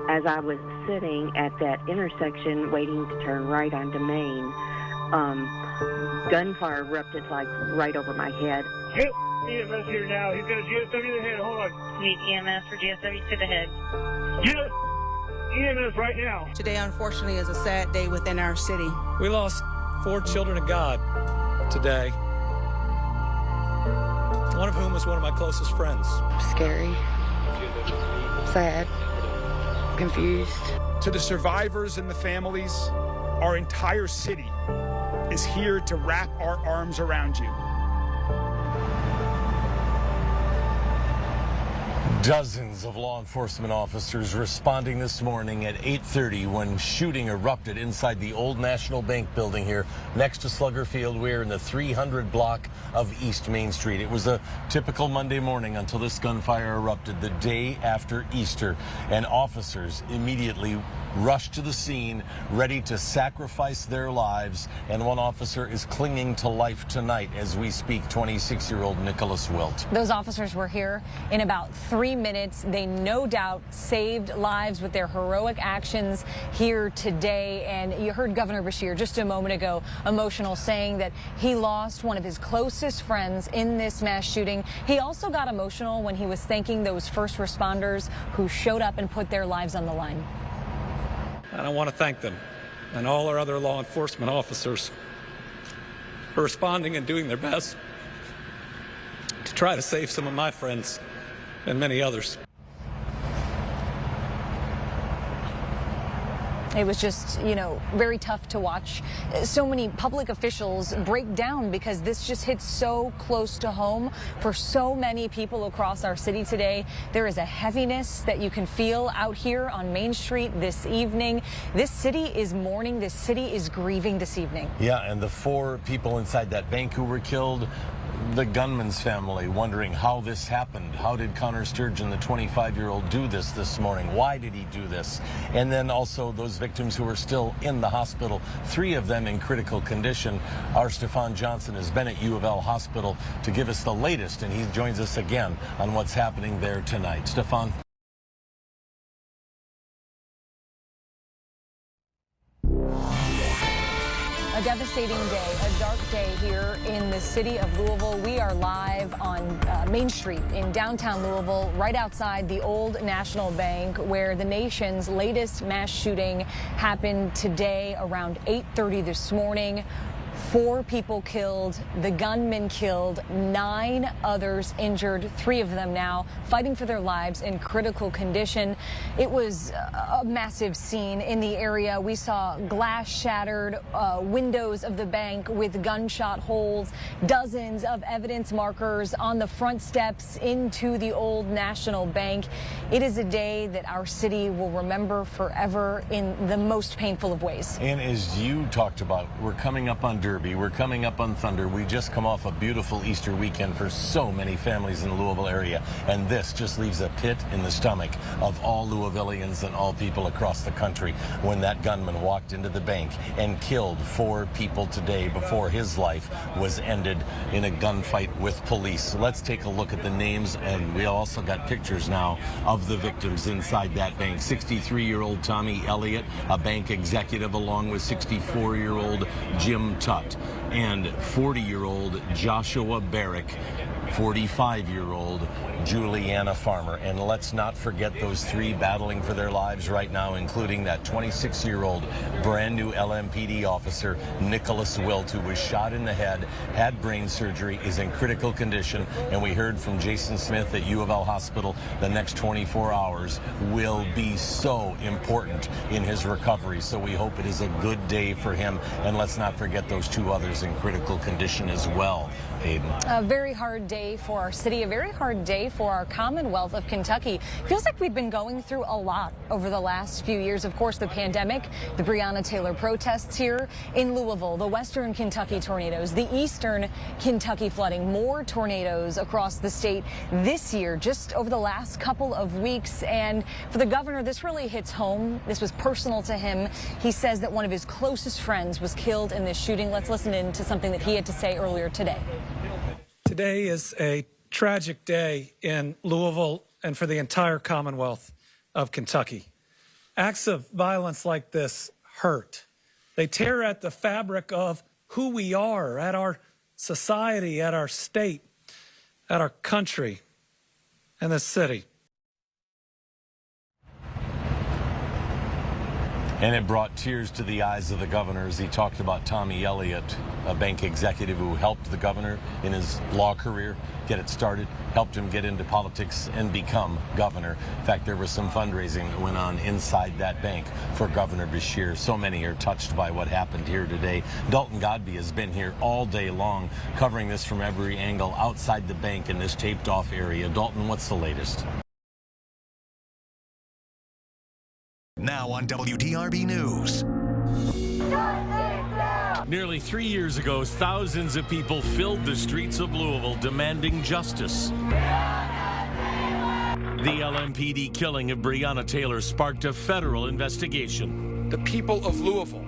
As I was sitting at that intersection waiting to turn right onto Main, gunfire erupted like right over my head. Yep, EMS here now. He's got a GSW to the head. Hold on. Need EMS for GSW to the head. Yes, EMS right now. Today, unfortunately, is a sad day within our city. We lost 4 children of God today, one of whom was one of my closest friends. Scary, sad, confused. To the survivors and the families, our entire city is here to wrap our arms around you. Dozens of law enforcement officers responding this morning at 8:30 when shooting erupted inside the old National Bank building here next to Slugger Field. We're in the 300 block of East Main Street. It was a typical Monday morning until this gunfire erupted the day after Easter, and officers immediately rushed to the scene, ready to sacrifice their lives, and one officer is clinging to life tonight as we speak, 26-year-old Nicholas Wilt. Those officers were here in about 3 minutes. They no doubt saved lives with their heroic actions here today. And you heard Governor Beshear just a moment ago, emotional, saying that he lost one of his closest friends in this mass shooting. He also got emotional when he was thanking those first responders who showed up and put their lives on the line. And I want to thank them and all our other law enforcement officers for responding and doing their best to try to save some of my friends and many others. It was just, very tough to watch so many public officials break down because this just hits so close to home for so many people across our city today. There is a heaviness that you can feel out here on Main Street this evening. This city is mourning. This city is grieving this evening. Yeah, and the 4 people inside that bank who were killed, the gunman's family wondering how this happened. How did Connor Sturgeon, the 25-year-old, do this morning? Why did he do this? And then also those victims who are still in the hospital, 3 of them in critical condition. Our Stefan Johnson has been at U of L Hospital to give us the latest, and he joins us again on what's happening there tonight. Stefan. A devastating day, a dark day here in the city of Louisville. We are live on Main Street in downtown Louisville, right outside the old National Bank, where the nation's latest mass shooting happened today around 8:30 this morning. 4 people killed, the gunman killed, 9 others injured, 3 of them now fighting for their lives in critical condition. It was a massive scene in the area. We saw glass shattered, windows of the bank with gunshot holes, dozens of evidence markers on the front steps into the old National Bank. It is a day that our city will remember forever in the most painful of ways. And as you talked about, we're coming up on Derby. We're coming up on Thunder. We just come off a beautiful Easter weekend for so many families in the Louisville area, and this just leaves a pit in the stomach of all Louisvillians and all people across the country when that gunman walked into the bank and killed 4 people today before his life was ended in a gunfight with police. Let's take a look at the names, and we also got pictures now of the victims inside that bank. 63-year-old Tommy Elliott, a bank executive, along with 64-year-old Jim Tutt, and 40-year-old Joshua Barrick, 45-year-old Juliana Farmer. And let's not forget those 3 battling for their lives right now, including that 26-year-old brand new LMPD officer, Nicholas Wilt, who was shot in the head, had brain surgery, is in critical condition. And we heard from Jason Smith at U of L Hospital, the next 24 hours will be so important in his recovery. So we hope it is a good day for him. And let's not forget those 2 others in critical condition as well. Hayden. A very hard day for our city, a very hard day for our Commonwealth of Kentucky. Feels like we've been going through a lot over the last few years. Of course, the pandemic, the Breonna Taylor protests here in Louisville, the Western Kentucky tornadoes, the Eastern Kentucky flooding, more tornadoes across the state this year, just over the last couple of weeks. And for the governor, this really hits home. This was personal to him. He says that one of his closest friends was killed in this shooting. Let's listen in to something that he had to say earlier today. Today is a tragic day in Louisville and for the entire Commonwealth of Kentucky. Acts of violence like this hurt. They tear at the fabric of who we are, at our society, at our state, at our country, and this city. And it brought tears to the eyes of the governor as he talked about Tommy Elliott, a bank executive who helped the governor in his law career get it started, helped him get into politics and become governor. In fact, there was some fundraising that went on inside that bank for Governor Beshear. So many are touched by what happened here today. Dalton Godby has been here all day long, covering this from every angle outside the bank in this taped off area. Dalton, what's the latest? Now on WDRB News. Nearly 3 years ago, thousands of people filled the streets of Louisville demanding justice. The LMPD killing of Breonna Taylor sparked a federal investigation. The people of Louisville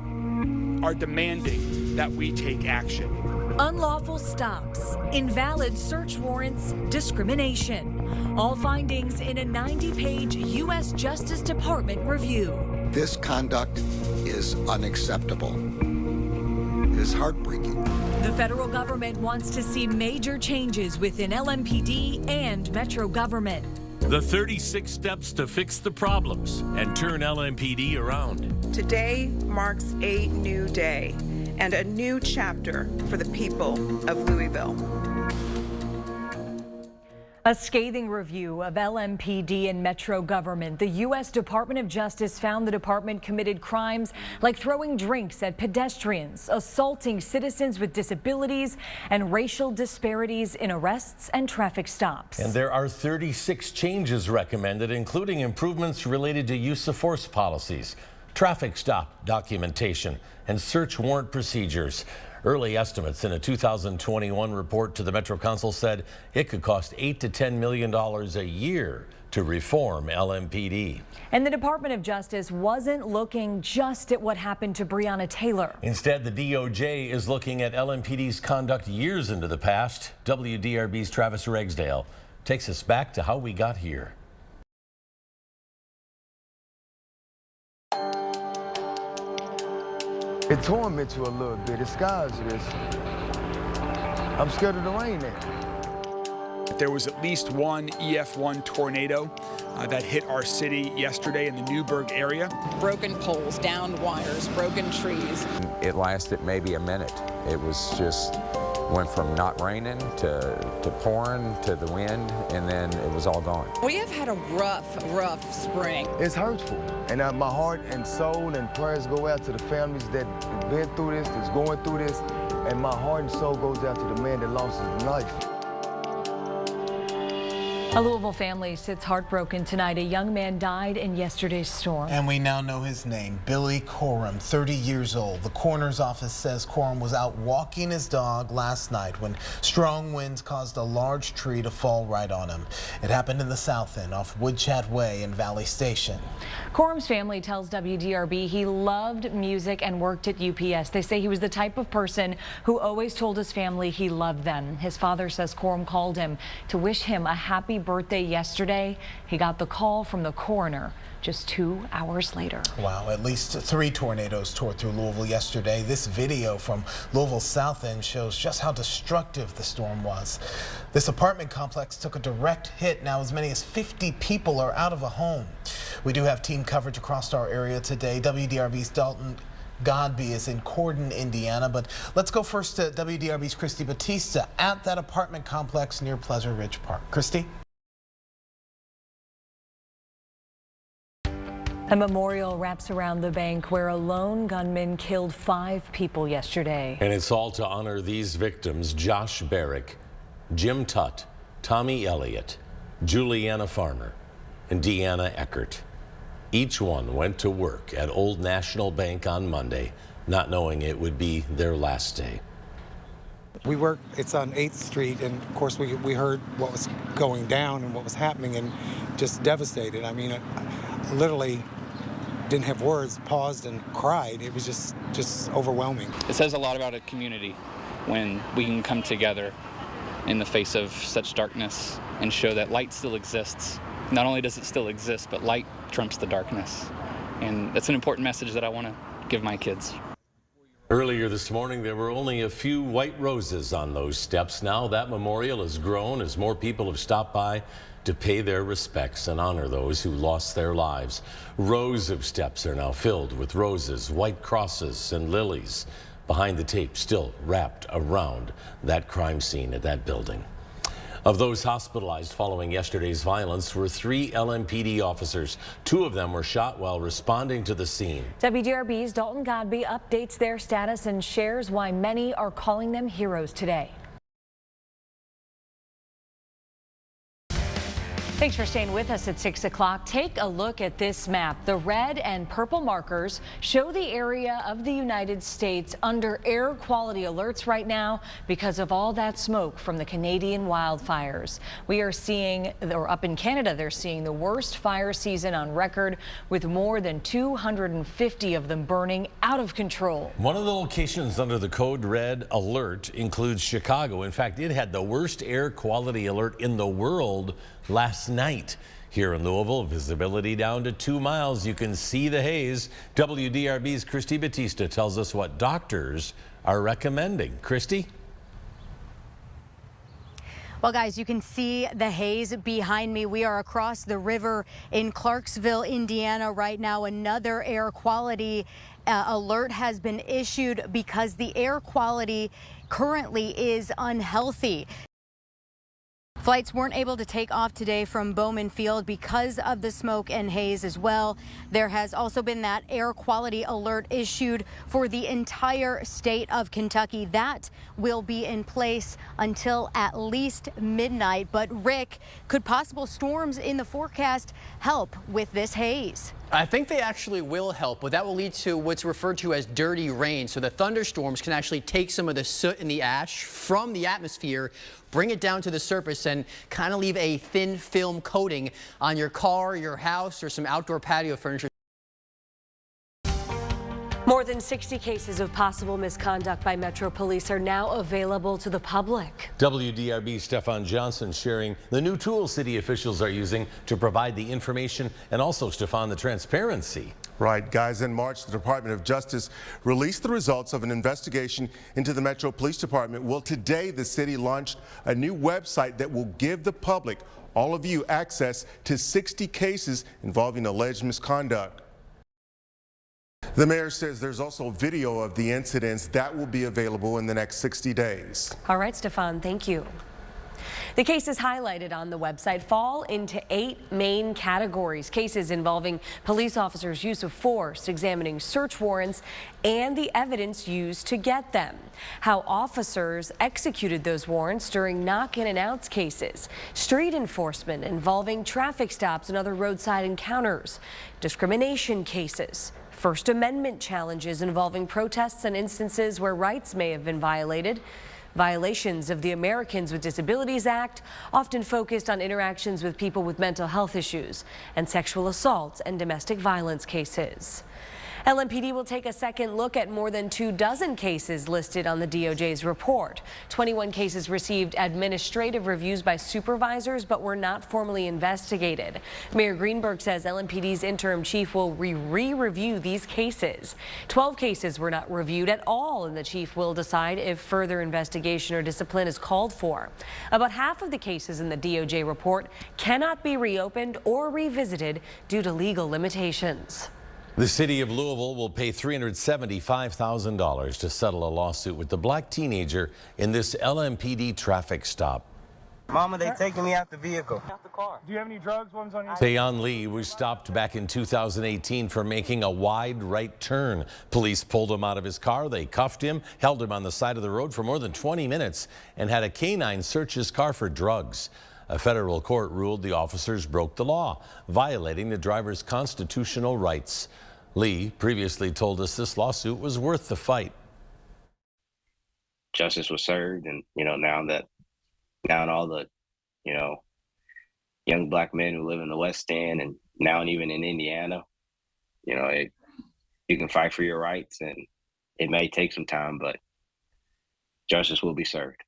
are demanding that we take action. Unlawful stops, invalid search warrants, discrimination. All findings in a 90-page U.S. Justice Department review. This conduct is unacceptable. It is heartbreaking. The federal government wants to see major changes within LMPD and Metro government. The 36 steps to fix the problems and turn LMPD around. Today marks a new day and a new chapter for the people of Louisville. A scathing review of LMPD and Metro government. The U.S. Department of Justice found the department committed crimes like throwing drinks at pedestrians, assaulting citizens with disabilities, and racial disparities in arrests and traffic stops. And there are 36 changes recommended, including improvements related to use of force policies, traffic stop documentation, and search warrant procedures. Early estimates in a 2021 report to the Metro Council said it could cost $8 to $10 million a year to reform LMPD. And the Department of Justice wasn't looking just at what happened to Breonna Taylor. Instead, the DOJ is looking at LMPD's conduct years into the past. WDRB's Travis Ragsdale takes us back to how we got here. It torments you a little bit. It scares you. I'm scared of the rain now. There was at least one EF1 tornado that hit our city yesterday in the Newburgh area. Broken poles, downed wires, broken trees. It lasted maybe a minute. It was just went from not raining to pouring to the wind, and then it was all gone. We have had a rough spring. It's hurtful, and my heart and soul and prayers go out to the families that have been through this, that's going through this, and my heart and soul goes out to the man that lost his life. A Louisville family sits heartbroken tonight. A young man died in yesterday's storm. And we now know his name, Billy Corum, 30 years old. The coroner's office says Corum was out walking his dog last night when strong winds caused a large tree to fall right on him. It happened in the South End off Woodchat Way in Valley Station. Corum's family tells WDRB he loved music and worked at UPS. They say he was the type of person who always told his family he loved them. His father says Corum called him to wish him a happy birthday yesterday. He got the call from the coroner just 2 hours later. Wow, at least 3 tornadoes tore through Louisville yesterday. This video from Louisville's South End shows just how destructive the storm was. This apartment complex took a direct hit. Now as many as 50 people are out of a home. We do have team coverage across our area today. WDRB's Dalton Godby is in Cordon, Indiana, but let's go first to WDRB's Christy Batista at that apartment complex near Pleasure Ridge Park. Christy? A memorial wraps around the bank where a lone gunman killed 5 people yesterday. And it's all to honor these victims: Josh Barrick, Jim Tutt, Tommy Elliott, Juliana Farmer, and Deanna Eckert. Each one went to work at Old National Bank on Monday, not knowing it would be their last day. We work, it's on 8th Street, and of course we heard what was going down and what was happening, and just devastated. I mean, I literally didn't have words, paused and cried. It was just overwhelming. It says a lot about a community when we can come together in the face of such darkness and show that light still exists. Not only does it still exist, but light trumps the darkness. And that's an important message that I want to give my kids. Earlier this morning, there were only a few white roses on those steps. Now that memorial has grown as more people have stopped by to pay their respects and honor those who lost their lives. Rows of steps are now filled with roses, white crosses, and lilies. Behind the tape, still wrapped around that crime scene at that building. Of those hospitalized following yesterday's violence were 3 LMPD officers. 2 of them were shot while responding to the scene. WDRB's Dalton Godby updates their status and shares why many are calling them heroes today. Thanks for staying with us at 6 o'clock. Take a look at this map. The red and purple markers show the area of the United States under air quality alerts right now because of all that smoke from the Canadian wildfires. We are seeing, or up in Canada, they're seeing the worst fire season on record with more than 250 of them burning out of control. One of the locations under the code red alert includes Chicago. In fact, it had the worst air quality alert in the world last night. Here in Louisville, visibility down to 2 miles. You can see the haze. WDRB's Christy Batista tells us what doctors are recommending. Christy? Well, guys, you can see the haze behind me. We are across the river in Clarksville, Indiana right now. Another air quality alert has been issued because the air quality currently is unhealthy. Flights weren't able to take off today from Bowman Field because of the smoke and haze as well. There has also been that air quality alert issued for the entire state of Kentucky. That will be in place until at least midnight. But Rick, could possible storms in the forecast help with this haze? I think they actually will help, but that will lead to what's referred to as dirty rain. So the thunderstorms can actually take some of the soot and the ash from the atmosphere, bring it down to the surface, and kind of leave a thin film coating on your car, your house, or some outdoor patio furniture. More than 60 cases of possible misconduct by Metro Police are now available to the public. WDRB Stefan Johnson sharing the new tools city officials are using to provide the information and also, Stefan, the transparency. Right, guys. In March, the Department of Justice released the results of an investigation into the Metro Police Department. Well, today the city launched a new website that will give the public, all of you, access to 60 cases involving alleged misconduct. The mayor says there's also video of the incidents that will be available in the next 60 days. All right, Stefan, thank you. The cases highlighted on the website fall into 8 main categories. Cases involving police officers' use of force, examining search warrants, and the evidence used to get them. How officers executed those warrants during knock-in-and-outs cases. Street enforcement involving traffic stops and other roadside encounters. Discrimination cases. First Amendment challenges involving protests and instances where rights may have been violated. Violations of the Americans with Disabilities Act, often focused on interactions with people with mental health issues, and sexual assault and domestic violence cases. LMPD will take a second look at more than 24 cases listed on the DOJ's report. 21 cases received administrative reviews by supervisors but were not formally investigated. Mayor Greenberg says LMPD's interim chief will re-review these cases. 12 cases were not reviewed at all, and the chief will decide if further investigation or discipline is called for. About half of the cases in the DOJ report cannot be reopened or revisited due to legal limitations. The city of Louisville will pay $375,000 to settle a lawsuit with the black teenager in this LMPD traffic stop. Mama, they taking me out the vehicle. Out the car. Do you have any drugs? Ones on your... Tayon Lee was stopped back in 2018 for making a wide right turn. Police pulled him out of his car. They cuffed him, held him on the side of the road for more than 20 minutes, and had a canine search his car for drugs. A federal court ruled the officers broke the law, violating the driver's constitutional rights. Lee previously told us this lawsuit was worth the fight. Justice was served, and now all the young black men who live in the West End and now and even in Indiana, you can fight for your rights, and it may take some time, but justice will be served.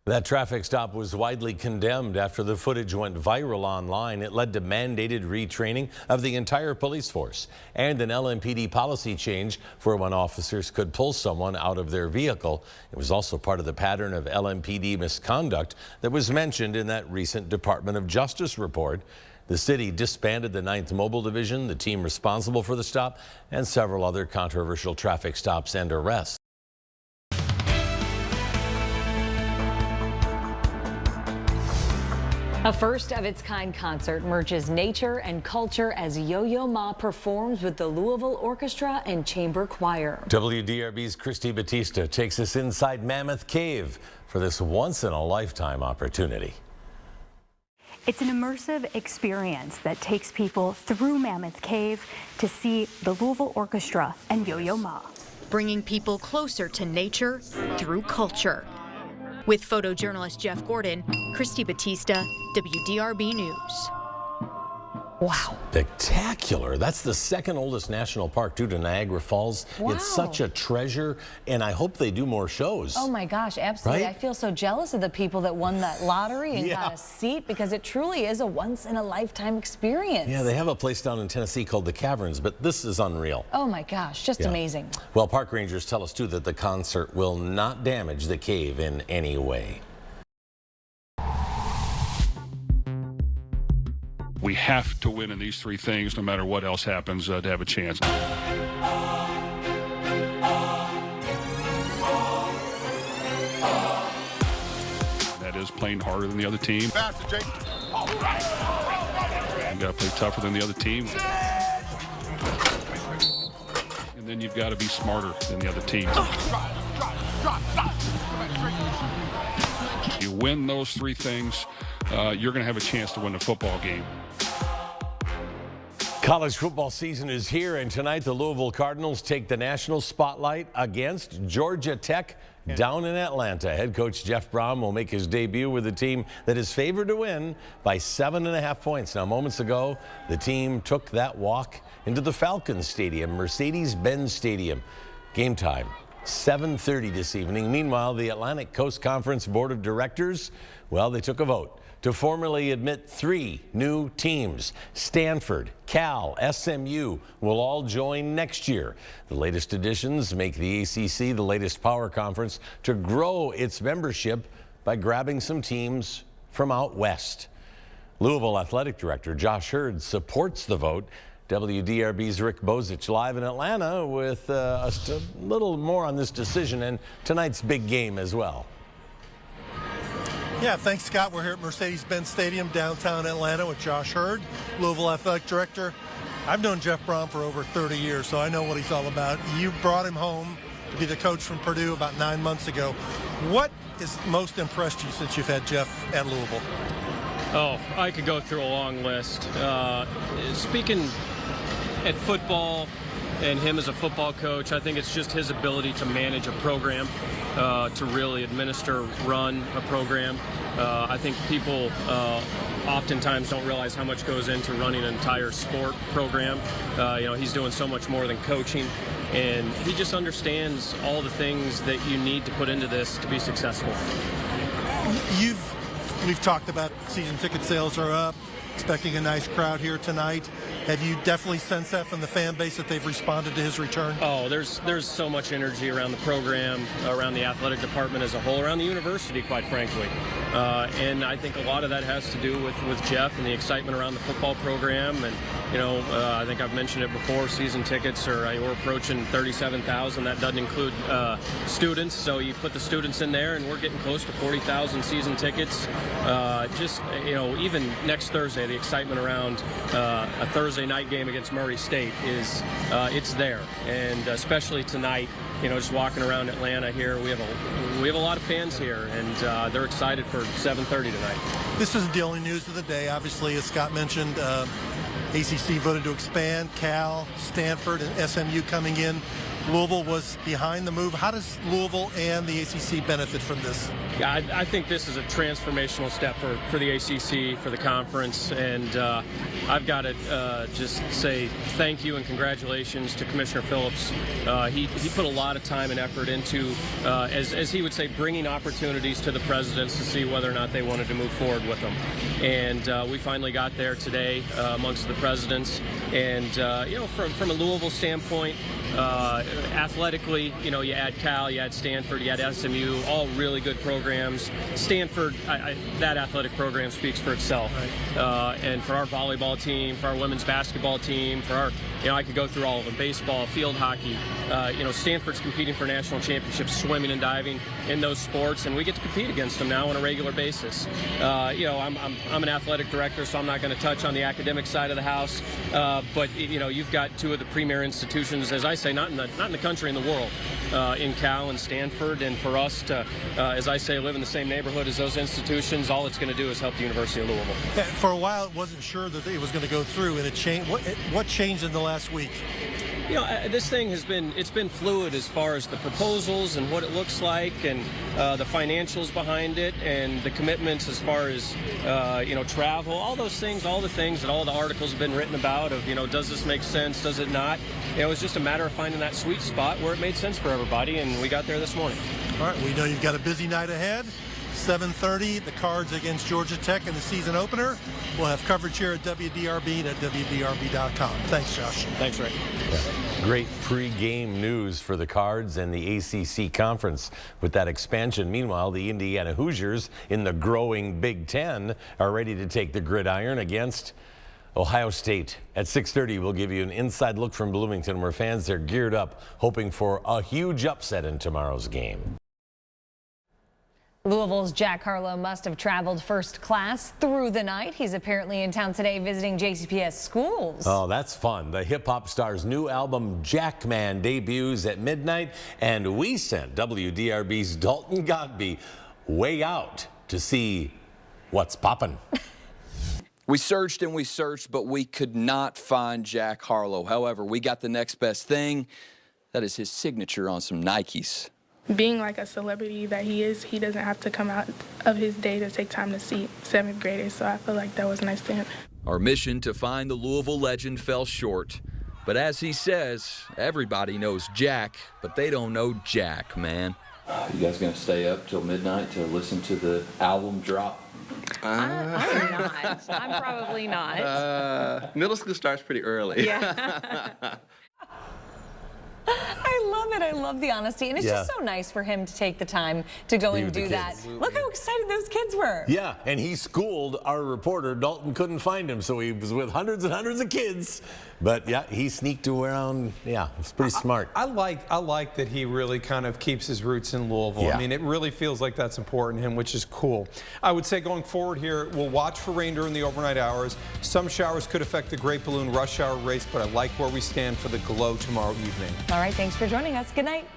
That traffic stop was widely condemned after the footage went viral online. It led to mandated retraining of the entire police force and an LMPD policy change for when officers could pull someone out of their vehicle. It was also part of the pattern of LMPD misconduct that was mentioned in that recent Department of Justice report. The city disbanded the 9th Mobile Division, the team responsible for the stop, and several other controversial traffic stops and arrests. A first-of-its-kind concert merges nature and culture as Yo-Yo Ma performs with the Louisville Orchestra and Chamber Choir. WDRB's Christy Batista takes us inside Mammoth Cave for this once-in-a-lifetime opportunity. It's an immersive experience that takes people through Mammoth Cave to see the Louisville Orchestra and Yo-Yo Ma, bringing people closer to nature through culture. With photojournalist Jeff Gordon, Christy Batista, WDRB News. Wow. Spectacular. That's the second oldest national park due to Niagara Falls. Wow. It's such a treasure, and I hope they do more shows. Oh my gosh, absolutely. Right? I feel so jealous of the people that won that lottery and got a seat, because it truly is a once-in-a-lifetime experience. Yeah, they have a place down in Tennessee called the Caverns, but this is unreal. Oh my gosh, just amazing. Well, park rangers tell us too that the concert will not damage the cave in any way. We have to win in these three things, no matter what else happens, to have a chance. That is playing harder than the other team. Faster, Jake. You got to play tougher than the other team. And then you've got to be smarter than the other team. You win those three things, you're going to have a chance to win the football game. College football season is here, and tonight the Louisville Cardinals take the national spotlight against Georgia Tech down in Atlanta. Head coach Jeff Brohm will make his debut with a team that is favored to win by 7.5 points. Now, moments ago, the team took that walk into the Falcons Stadium, Mercedes-Benz Stadium. Game time, 7:30 this evening. Meanwhile, the Atlantic Coast Conference Board of Directors, well, they took a vote to formally admit 3 new teams. Stanford, Cal, SMU will all join next year. The latest additions make the ACC the latest power conference to grow its membership by grabbing some teams from out west. Louisville Athletic Director Josh Hurd supports the vote. WDRB's Rick Bozich live in Atlanta with a little more on this decision and tonight's big game as well. Yeah, thanks, Scott. We're here at Mercedes-Benz Stadium, downtown Atlanta, with Josh Hurd, Louisville Athletic Director. I've known Jeff Brohm for over 30 years, so I know what he's all about. You brought him home to be the coach from Purdue about 9 months ago. What has most impressed you since you've had Jeff at Louisville? Oh, I could go through a long list. Speaking at football and him as a football coach, I think it's just his ability to manage a program, to really run a program. I think people oftentimes don't realize how much goes into running an entire sport program. He's doing so much more than coaching, and he just understands all the things that you need to put into this to be successful. We've talked about season ticket sales are up, expecting a nice crowd here tonight. Have you definitely sensed that from the fan base that they've responded to his return? Oh, there's so much energy around the program, around the athletic department as a whole, around the university, quite frankly. And I think a lot of that has to do with Jeff and the excitement around the football program. And, I think I've mentioned it before, season tickets we're approaching 37,000. That doesn't include students. So you put the students in there, and we're getting close to 40,000 season tickets. Even next Thursday, the excitement around a Thursday night game against Murray State is it's there. And especially tonight, just walking around Atlanta here, we have a lot of fans here, and they're excited for 7:30 tonight. This isn't the only news of the day. Obviously, as Scott mentioned, ACC voted to expand. Cal, Stanford, and SMU coming in. Louisville was behind the move. How does Louisville and the ACC benefit from this? Yeah, I think this is a transformational step for the ACC, for the conference, and I've got to just say thank you and congratulations to Commissioner Phillips. He put a lot of time and effort into, as he would say, bringing opportunities to the presidents to see whether or not they wanted to move forward with them. And we finally got there today amongst the presidents. And, you know, from a Louisville standpoint, athletically, you know, you add Cal, you add Stanford, you add SMU, all really good programs. Stanford, that athletic program speaks for itself. Right. And for our volleyball team, for our women's basketball team, for our, you know, I could go through all of them, baseball, field hockey. You know, Stanford's competing for national championships, swimming and diving in those sports, and we get to compete against them now on a regular basis. You know, I'm an athletic director, so I'm not going to touch on the academic side of the house. But you know, you've got two of the premier institutions, as I say, not in the country, in the world, in Cal and Stanford. And for us to, as I say, live in the same neighborhood as those institutions, all it's going to do is help the University of Louisville. Yeah, for a while, it wasn't sure that it was going to go through, and it changed. What changed in the last week? You know, this thing has been fluid as far as the proposals and what it looks like, and the financials behind it, and the commitments as far as you know, travel, all those things, all the things that all the articles have been written about of, you know, does this make sense, does it not? You know, it was just a matter of finding that sweet spot where it made sense for everybody, and we got there this morning. All right, we know you've got a busy night ahead. 7:30, the Cards against Georgia Tech in the season opener. We'll have coverage here at WDRB and at WDRB.com. Thanks, Josh. Thanks, Ray. Yeah. Great pre-game news for the Cards and the ACC Conference with that expansion. Meanwhile, the Indiana Hoosiers in the growing Big Ten are ready to take the gridiron against Ohio State. At 6:30, we'll give you an inside look from Bloomington, where fans are geared up, hoping for a huge upset in tomorrow's game. Louisville's Jack Harlow must have traveled first class through the night. He's apparently in town today visiting JCPS schools. Oh, that's fun. The hip-hop star's new album, Jackman, debuts at midnight, and we sent WDRB's Dalton Godby way out to see what's poppin'. We searched and we searched, but we could not find Jack Harlow. However, we got the next best thing. That is his signature on some Nikes. Being like a celebrity that he is, he doesn't have to come out of his day to take time to see 7th graders, so I feel like that was nice to him. Our mission to find the Louisville legend fell short. But as he says, everybody knows Jack, but they don't know Jack, man. You guys gonna stay up till midnight to listen to the album drop? I'm not. I'm probably not. Middle school starts pretty early. Yeah. I love it. I love the honesty. And it's just so nice for him to take the time to go and do that. Look how excited those kids were. Yeah, and he schooled our reporter. Dalton couldn't find him, so he was with hundreds and hundreds of kids. But yeah, he sneaked around. Yeah, it's pretty smart. I like that he really kind of keeps his roots in Louisville. Yeah. I mean, it really feels like that's important to him, which is cool. I would say going forward here, we'll watch for rain during the overnight hours. Some showers could affect the Great Balloon rush hour race, but I like where we stand for the glow tomorrow evening. All right, thanks for joining us. Good night.